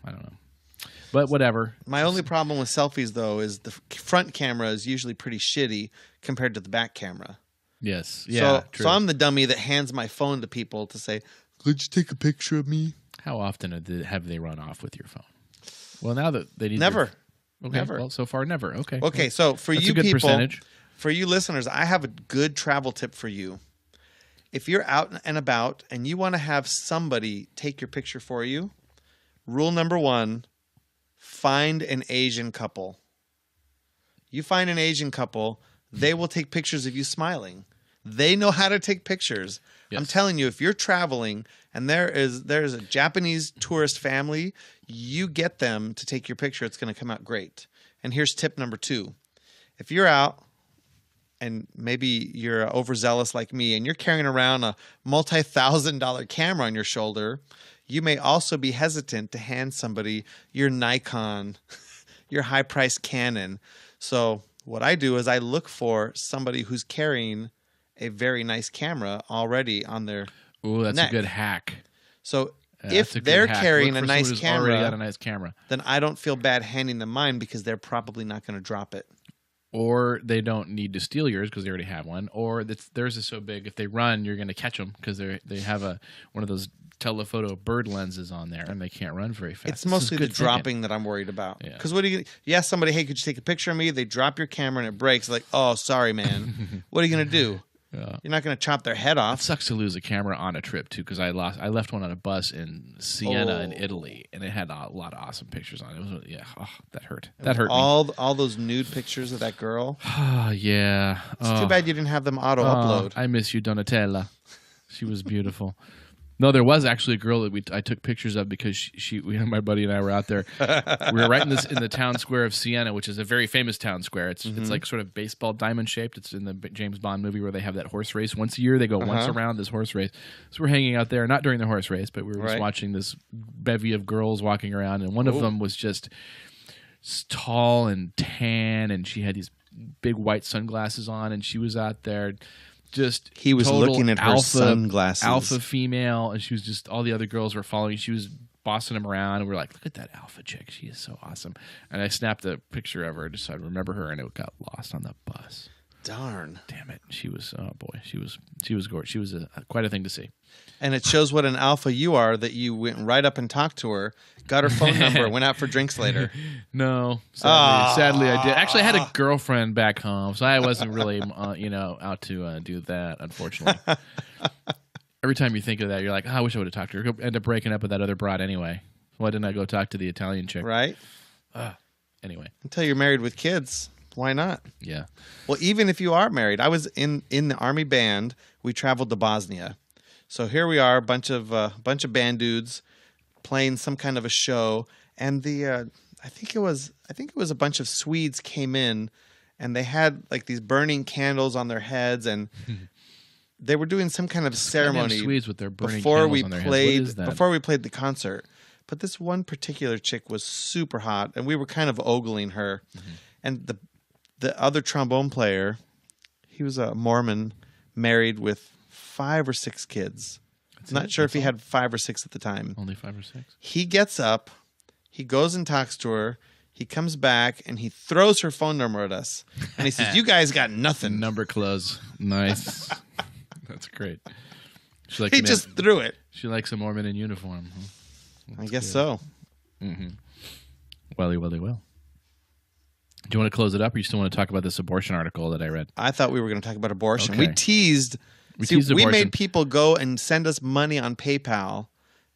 But whatever. My only problem with selfies, though, is the front camera is usually pretty shitty compared to the back camera. Yes. Yeah. So I'm the dummy that hands my phone to people to say, could you take a picture of me? How often have they run off with your phone? Well, now that they need never. Okay. Never. Well, so far, never. Okay. Okay. So for That's you a good people, percentage. For you listeners, I have a good travel tip for you. If you're out and about and you want to have somebody take your picture for you, rule number 1, find an Asian couple. You find an Asian couple, they will take pictures of you smiling. They know how to take pictures. Yes. I'm telling you, if you're traveling and there's a Japanese tourist family, you get them to take your picture. It's going to come out great. And here's tip number 2. If you're out and maybe you're overzealous like me and you're carrying around a multi-$1,000 camera on your shoulder, you may also be hesitant to hand somebody your Nikon, your high-priced Canon. So what I do is I look for somebody who's carrying a very nice camera already on their that's neck. A good hack. So if they're carrying a nice camera, already got a nice camera, then I don't feel bad handing them mine because they're probably not going to drop it. Or they don't need to steal yours because they already have one. Or theirs is so big, if they run, you're going to catch them because they have one of those telephoto bird lenses on there, and they can't run very fast. It's mostly the dropping that I'm worried about. Because what do you ask somebody, hey, could you take a picture of me? They drop your camera and it breaks. Like, oh, sorry, man. What are you going to do? You're not going to chop their head off. It sucks to lose a camera on a trip too, because I left one on a bus in Siena in Italy, and it had a lot of awesome pictures on it. It was that hurt. That hurt me. All those nude pictures of that girl. Yeah. It's too bad you didn't have them auto upload. I miss you, Donatella. She was beautiful. No, there was actually a girl that I took pictures of because my buddy and I were out there. We were right in the town square of Siena, which is a very famous town square. It's like sort of baseball diamond shaped. It's in the James Bond movie where they have that horse race once a year. They go once around this horse race. So we're hanging out there, not during the horse race, but we were just watching this bevy of girls walking around, and one of them was just tall and tan, and she had these big white sunglasses on, and she was out there. Just he was looking at her sunglasses. Alpha female, and she was just all the other girls were following. She was bossing him around, and we're like, "Look at that alpha chick! She is so awesome." And I snapped a picture of her just so I remember her, and it got lost on the bus. Darn! Damn it! She was she was gorgeous. She was quite a thing to see. And it shows what an alpha you are that you went right up and talked to her, got her phone number, went out for drinks later. No, sadly I did. Actually, I had a girlfriend back home, so I wasn't really, out to do that, unfortunately. Every time you think of that, you're like, I wish I would have talked to her. End up breaking up with that other broad anyway. Why didn't I go talk to the Italian chick? Right. Anyway. Until you're married with kids. Why not? Yeah. Well, even if you are married, I was in the Army band. We traveled to Bosnia. So here we are, a bunch of band dudes playing some kind of a show, and I think it was a bunch of Swedes came in, and they had like these burning candles on their heads, and they were doing some kind of ceremony Swedes with their burning before candles we on their played heads. What is that? before we played the concert. But this one particular chick was super hot, and we were kind of ogling her. And the other trombone player, he was a Mormon, married with 5 or 6 kids. Not sure if he had 5 or 6 at the time. Only 5 or 6. He gets up, he goes and talks to her. He comes back and he throws her phone number at us, and he says, "You guys got nothing." Number close. Nice. That's great. He just threw it. She likes a Mormon in uniform. Huh? I guess so. Welly. Do you want to close it up, or you still want to talk about this abortion article that I read? I thought we were going to talk about abortion. Okay. We teased. We made people go and send us money on PayPal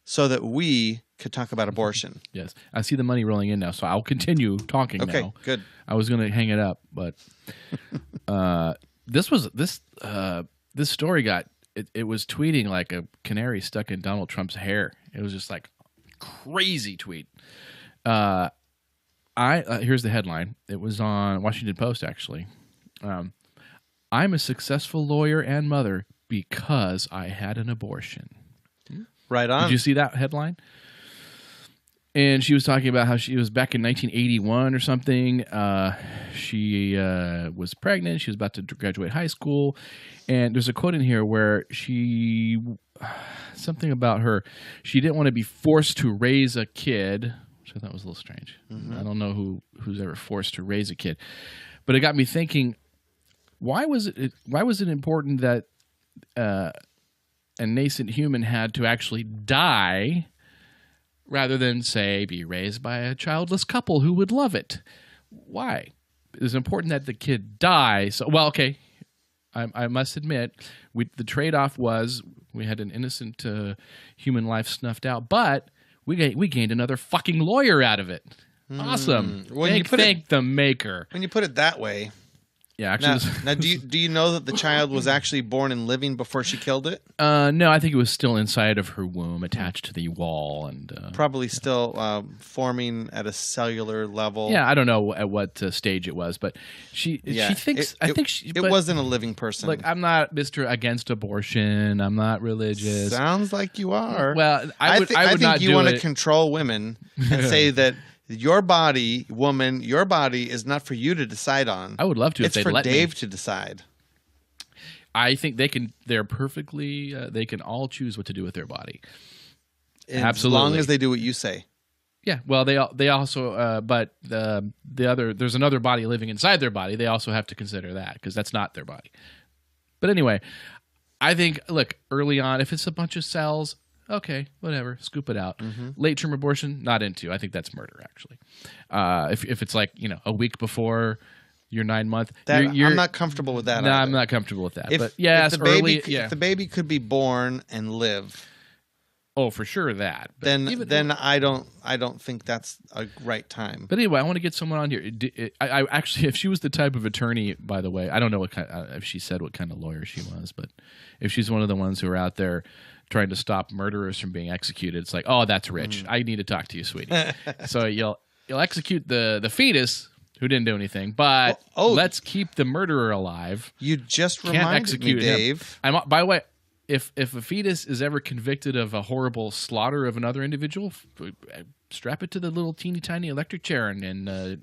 so that we could talk about abortion. Yes. I see the money rolling in now, so I'll continue talking now. Okay, good. I was going to hang it up, but this story got it was tweeting like a canary stuck in Donald Trump's hair. It was just like crazy tweet. Here's the headline. It was on Washington Post, actually. I'm a successful lawyer and mother because I had an abortion. Right on. Did you see that headline? And she was talking about how she was back in 1981 or something. She was pregnant. She was about to graduate high school. And there's a quote in here where something about her, she didn't want to be forced to raise a kid, which I thought was a little strange. I don't know who's ever forced to raise a kid. But it got me thinking, why was it important that a nascent human had to actually die rather than, say, be raised by a childless couple who would love it? Why? It was important that the kid die. So, well, okay, I must admit, the trade-off was we had an innocent human life snuffed out, but we gained another fucking lawyer out of it. Awesome. Thank the maker. When you put it that way. Yeah, actually. Now do you know that the child was actually born and living before she killed it? No, I think it was still inside of her womb, attached to the wall, and probably still forming at a cellular level. Yeah, I don't know at what stage it was, but she thinks. It wasn't a living person. Look, I'm not Mr. against abortion. I'm not religious. Sounds like you are. Well, I think you want to control women and say that. Your body, woman, your body is not for you to decide on. I would love to. It's if for let Dave me. to decide. I think they can. They're perfectly. They can all choose what to do with their body. Absolutely, as long as they do what you say. Yeah. Well, they also. But there's another body living inside their body. They also have to consider that because that's not their body. But anyway, I think. Look, early on, if it's a bunch of cells. Okay, whatever. Scoop it out. Late-term abortion, not into. I think that's murder, actually. If it's like a week before your 9-month, I'm not comfortable with that. No, either. I'm not comfortable with that. But if the baby could be born and live. Oh, for sure that. But then I don't think that's a right time. But anyway, I want to get someone on here. I actually, if she was the type of attorney, by the way, I don't know what kind. If she said what kind of lawyer she was, but if she's one of the ones who are out there trying to stop murderers from being executed, it's like, oh, that's rich. I need to talk to you, sweetie. So you'll execute the fetus who didn't do anything, but let's keep the murderer alive. You just reminded me, Dave. By the way, if a fetus is ever convicted of a horrible slaughter of another individual, strap it to the little teeny tiny electric chair and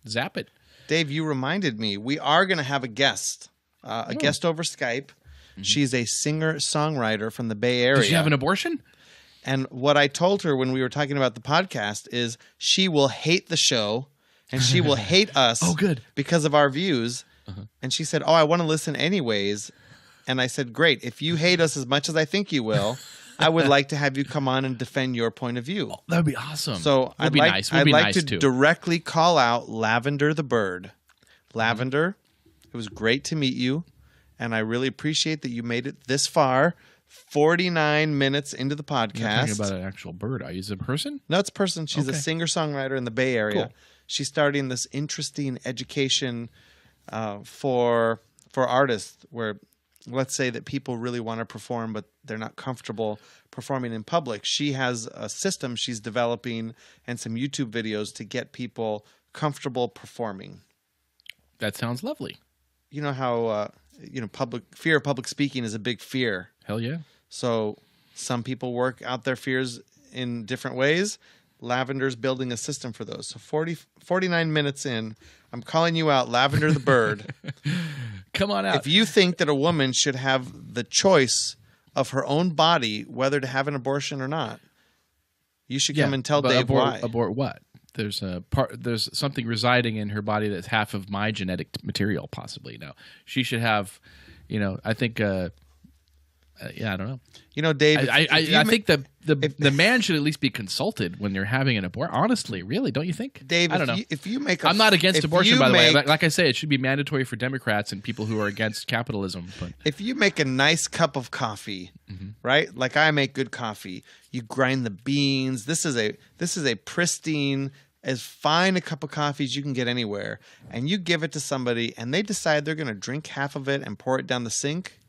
zap it. Dave, you reminded me. We are going to have a guest over Skype. She's a singer-songwriter from the Bay Area. Did she have an abortion? And what I told her when we were talking about the podcast is she will hate the show and she will hate us because of our views. And she said, I want to listen anyways. And I said, great. If you hate us as much as I think you will, I would like to have you come on and defend your point of view. That would be awesome. So I'd like to directly call out Lavender the bird. Lavender, it was great to meet you. And I really appreciate that you made it this far, 49 minutes into the podcast. You're talking about an actual bird. Is it a person? No, it's a person. She's a singer-songwriter in the Bay Area. Cool. She's starting this interesting education for artists where let's say that people really want to perform, but they're not comfortable performing in public. She has a system she's developing and some YouTube videos to get people comfortable performing. That sounds lovely. You know how, fear of public speaking is a big fear. Hell yeah. So some people work out their fears in different ways. Lavender's building a system for those. So 49 minutes in, I'm calling you out, Lavender the Bird. Come on out. If you think that a woman should have the choice of her own body, whether to have an abortion or not, you should come and tell Dave why. Abort what? There's something residing in her body that's half of my genetic material, possibly. Now, she should have, I think... I don't know. Dave. I think the man should at least be consulted when they're having an abortion. Honestly, really, don't you think? Dave, I don't know. If you make, I'm not against abortion, by the way. Like I say, it should be mandatory for Democrats and people who are against capitalism. But if you make a nice cup of coffee, right? Like I make good coffee. You grind the beans. This is a pristine, as fine a cup of coffee as you can get anywhere, and you give it to somebody, and they decide they're going to drink half of it and pour it down the sink.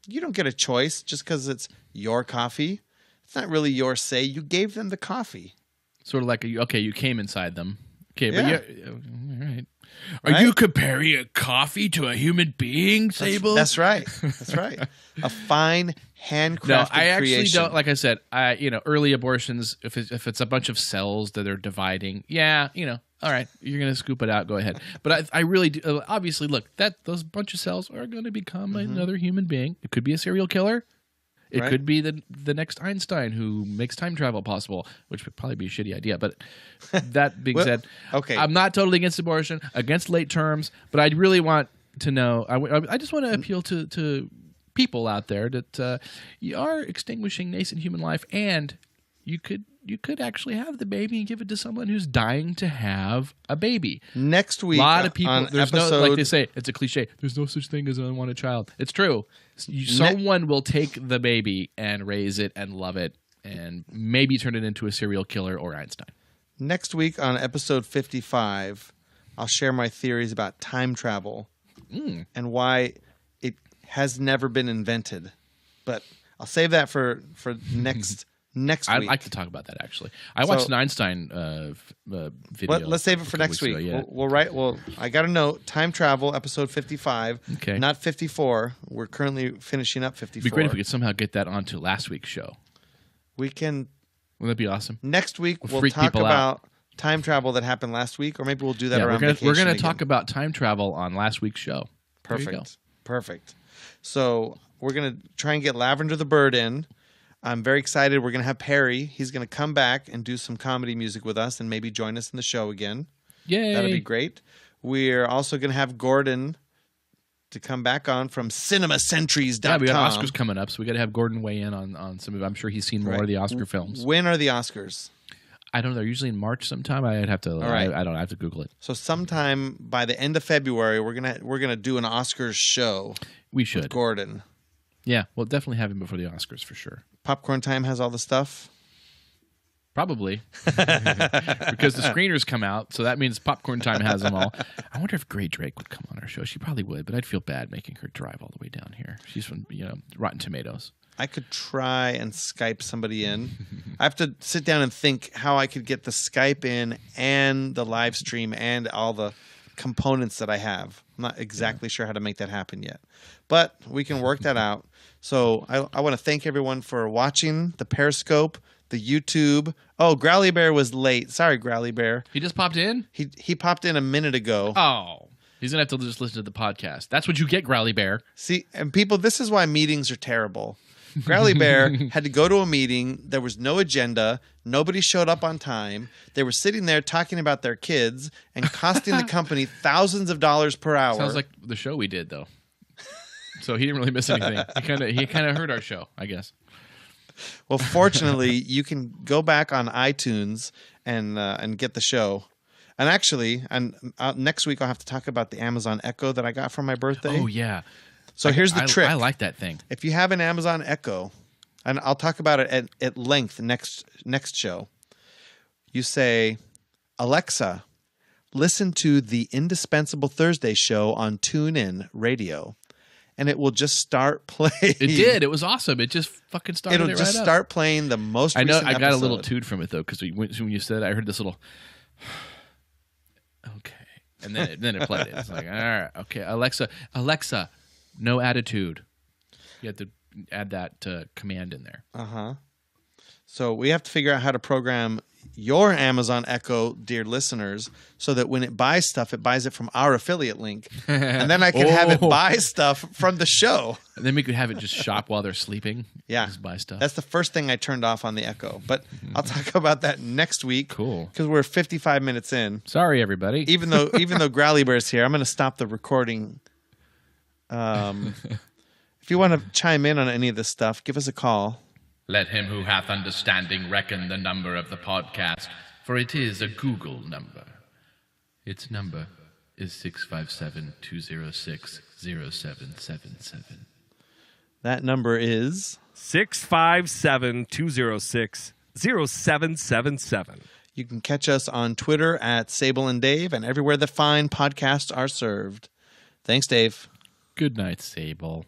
You don't get a choice just because it's your coffee. It's not really your say. You gave them the coffee. Sort of like, you came inside them. Okay, yeah. But all right. Are you comparing a coffee to a human being, Sable? That's right. That's right. A fine, handcrafted No, I actually creation. don't. Like I said, early abortions, if it's a bunch of cells that are dividing, all right, you're going to scoop it out, go ahead. But I really do. Obviously, look, those bunch of cells are going to become another human being. It could be a serial killer. It could be the next Einstein who makes time travel possible, which would probably be a shitty idea. But that being said, okay. I'm not totally against abortion, against late terms, but I really want to know. I just want to appeal to people out there that you are extinguishing nascent human life, and you could actually have the baby and give it to someone who's dying to have a baby. Next week, a lot of people. There's episode... no, like they say, it's a cliche. There's no such thing as an unwanted child. It's true. Someone will take the baby and raise it and love it, and maybe turn it into a serial killer or Einstein. Next week on episode 55, I'll share my theories about time travel and why it has never been invented. But I'll save that for next. Next week. I'd like to talk about that, actually. I watched an Einstein video. Let's save it for next week. Ago, yeah. We'll I got a note. Time travel, episode 55. Okay. Not 54. We're currently finishing up 54. It'd be great if we could somehow get that onto last week's show. We can. Wouldn't that be awesome? Next week, we'll talk about time travel that happened last week, or maybe we'll do that around vacation. We're going to talk about time travel on last week's show. Perfect. So we're going to try and get Lavender the Bird in. I'm very excited. We're going to have Perry. He's going to come back and do some comedy music with us and maybe join us in the show again. Yay. That'll be great. We're also going to have Gordon to come back on from cinemacentries.com. Yeah, we got Oscars coming up, so we got to have Gordon weigh in on some of it. I'm sure he's seen more of the Oscar films. When are the Oscars? I don't know. They're usually in March sometime. I'd have to. Right. I don't know. I have to Google it. So sometime by the end of February, we're gonna do an Oscars show. We should. With Gordon. Yeah, we'll definitely have him before the Oscars for sure. Popcorn Time has all the stuff? Probably. Because the screeners come out, so that means Popcorn Time has them all. I wonder if Gray Drake would come on our show. She probably would, but I'd feel bad making her drive all the way down here. She's from, Rotten Tomatoes. I could try and Skype somebody in. I have to sit down and think how I could get the Skype in and the live stream and all the components that I have. I'm not exactly sure how to make that happen yet, but we can work that out. So I want to thank everyone for watching the Periscope, the YouTube. Oh, Growly Bear was late. Sorry, Growly Bear. He just popped in? He popped in a minute ago. Oh, he's going to have to just listen to the podcast. That's what you get, Growly Bear. See, and people, this is why meetings are terrible. Growly Bear had to go to a meeting. There was no agenda. Nobody showed up on time. They were sitting there talking about their kids and costing the company thousands of dollars per hour. Sounds like the show we did, though. So he didn't really miss anything. He kind of heard our show, I guess. Well, fortunately, you can go back on iTunes and get the show. And actually, next week I'll have to talk about the Amazon Echo that I got for my birthday. Oh yeah. So here's the trick. I like that thing. If you have an Amazon Echo, and I'll talk about it at length next show, you say, Alexa, listen to the Indispensable Thursday show on TuneIn Radio. and it will just start playing. It did. It was awesome. It just fucking started. It'll just start playing the most. I know. Recent I got a little episode. toot from it though, because when you said it, I heard this little. Okay, and then it played it. It's like, all right, okay, Alexa, no attitude. You have to add that command in there. So we have to figure out how to program your Amazon Echo, dear listeners, so that when it buys stuff, it buys it from our affiliate link. And then I can have it buy stuff from the show. And then we could have it just shop while they're sleeping. Yeah. Just buy stuff. That's the first thing I turned off on the Echo. But I'll talk about that next week. Cool. Because we're 55 minutes in. Sorry, everybody. Even though Growly Bear's here, I'm going to stop the recording. If you want to chime in on any of this stuff, give us a call. Let him who hath understanding reckon the number of the podcast, for it is a Google number. Its number is 657-206-0777. That number is 657-206-0777. You can catch us on Twitter at Sable and Dave and everywhere that fine podcasts are served. Thanks, Dave. Good night, Sable.